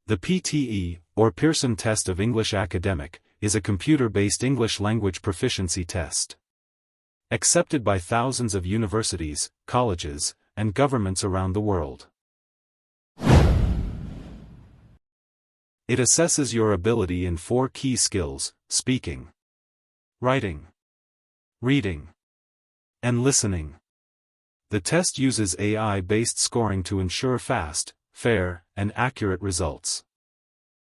The PTE, or Pearson Test of English Academic, is a computer-based English language proficiency test. Accepted by thousands of universities, colleges, and governments around the world. It assesses your ability in 4 key skills: speaking, writing, reading, and listening. The test uses AI-based scoring to ensure fast, fair, and accurate results.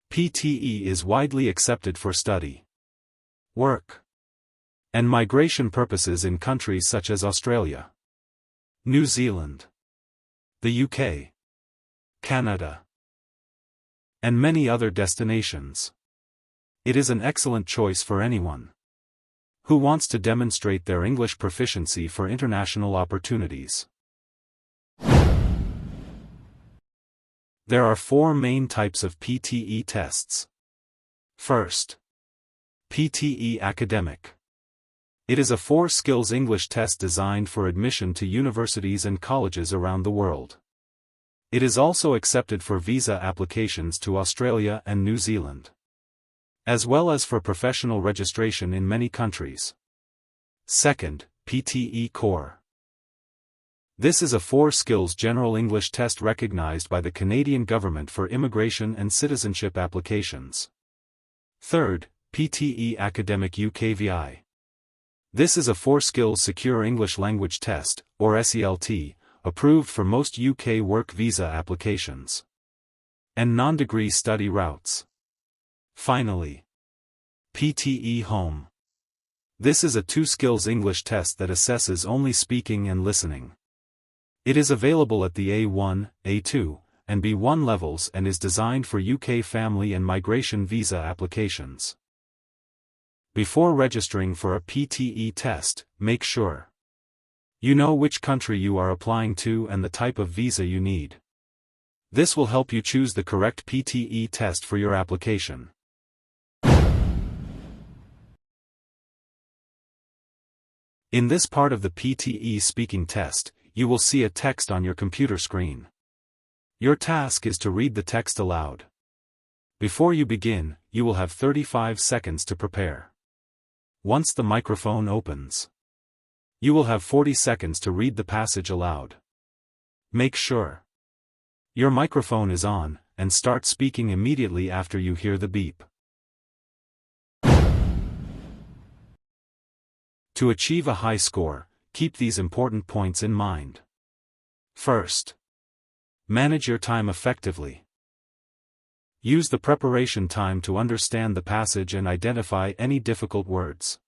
PTE is widely accepted for study, work, and migration purposes in countries such as Australia, New Zealand, the UK, Canada, and many other destinations. It is an excellent choice for anyone who wants to demonstrate their English proficiency for international opportunities. There are 4 main types of PTE tests. First, PTE Academic. It is a 4 skills English test designed for admission to universities and colleges around the world. It is also accepted for visa applications to Australia and New Zealand, as well as for professional registration in many countries. Second, PTE Core. This is a 4 skills general English test recognized by the Canadian government for immigration and citizenship applications. Third, PTE Academic UKVI. This is a 4 skills secure English language test, or SELT, approved for most UK work visa applications and non-degree study routes. Finally, PTE Home. This is a 2 skills English test that assesses only speaking and listening. It is available at the A1, A2, and B1 levels and is designed for UK family and migration visa applications. Before registering for a PTE test, make sure you know which country you are applying to and the type of visa you need. This will help you choose the correct PTE test for your application. In this part of the PTE speaking test, you will see a text on your computer screen. Your task is to read the text aloud. Before you begin, you will have 35 seconds to prepare. Once the microphone opens, you will have 40 seconds to read the passage aloud. Make sure your microphone is on, and start speaking immediately after you hear the beep. To achieve a high score, keep these important points in mind. First, manage your time effectively. Use the preparation time to understand the passage and identify any difficult words.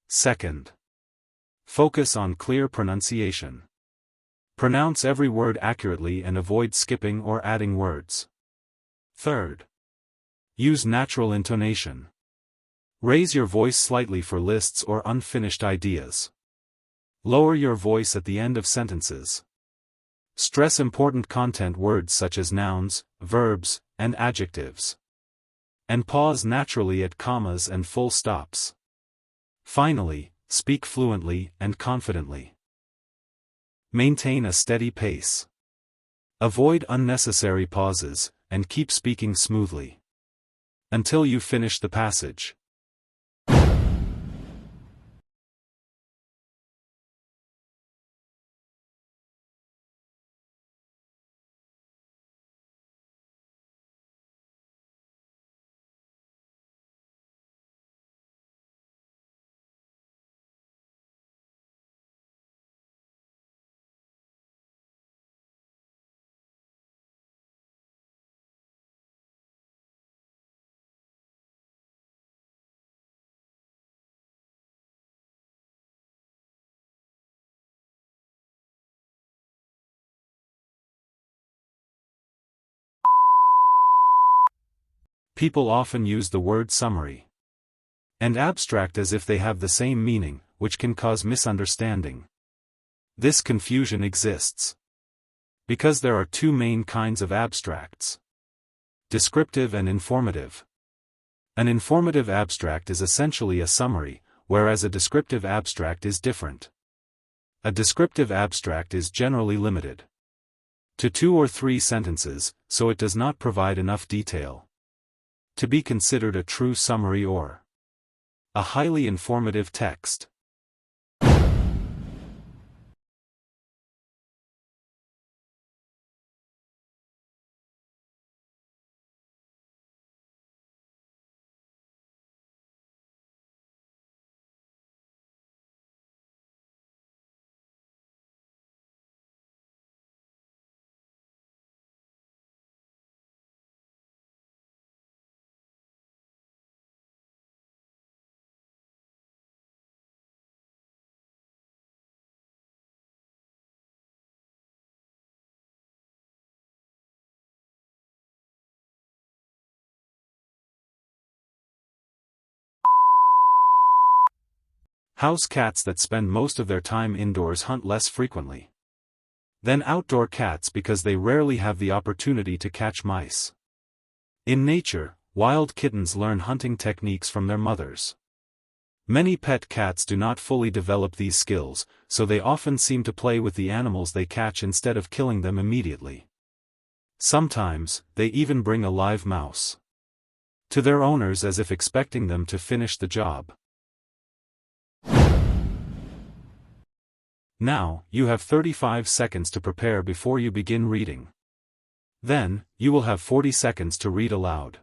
Second, focus on clear pronunciation. Pronounce every word accurately and avoid skipping or adding words. Third, use natural intonation. Raise your voice slightly for lists or unfinished ideas. Lower your voice at the end of sentences. Stress important content words such as nouns, verbs, and adjectives. And pause naturally at commas and full stops. Finally, speak fluently and confidently. Maintain a steady pace. Avoid unnecessary pauses, and keep speaking smoothly until you finish the passage. People often use the word summary and abstract as if they have the same meaning, which can cause misunderstanding. This confusion exists because there are 2 main kinds of abstracts: descriptive and informative. An informative abstract is essentially a summary, whereas a descriptive abstract is different. A descriptive abstract is generally limited to 2 or 3 sentences, so it does not provide enough detail to be considered a true summary or a highly informative text. House cats that spend most of their time indoors hunt less frequently than outdoor cats because they rarely have the opportunity to catch mice. In nature, wild kittens learn hunting techniques from their mothers. Many pet cats do not fully develop these skills, so they often seem to play with the animals they catch instead of killing them immediately. Sometimes, they even bring a live mouse to their owners as if expecting them to finish the job. Now, you have 35 seconds to prepare before you begin reading. Then, you will have 40 seconds to read aloud.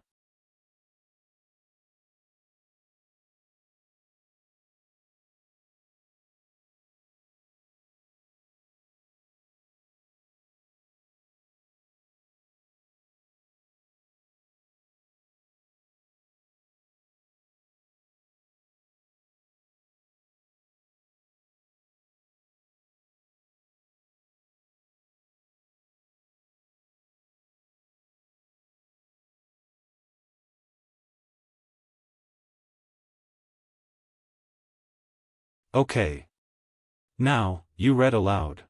Okay. Now, you read aloud.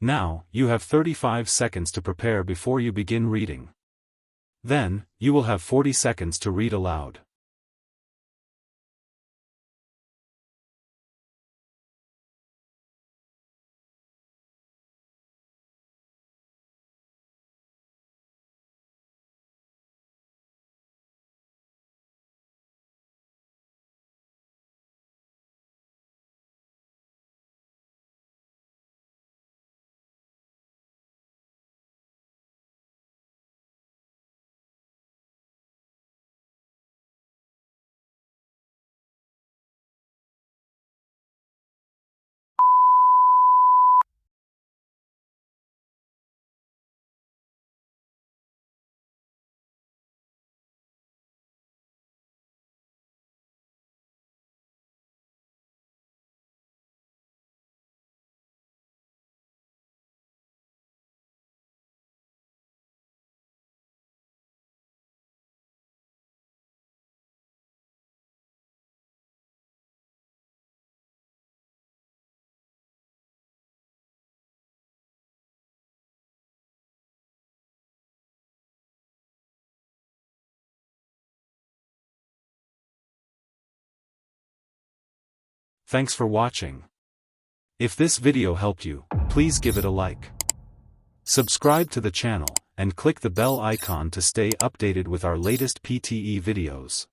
Now, you have 35 seconds to prepare before you begin reading. Then, you will have 40 seconds to read aloud. Thanks for watching. If this video helped you, please give it a like. Subscribe to the channel, and click the bell icon to stay updated with our latest PTE videos.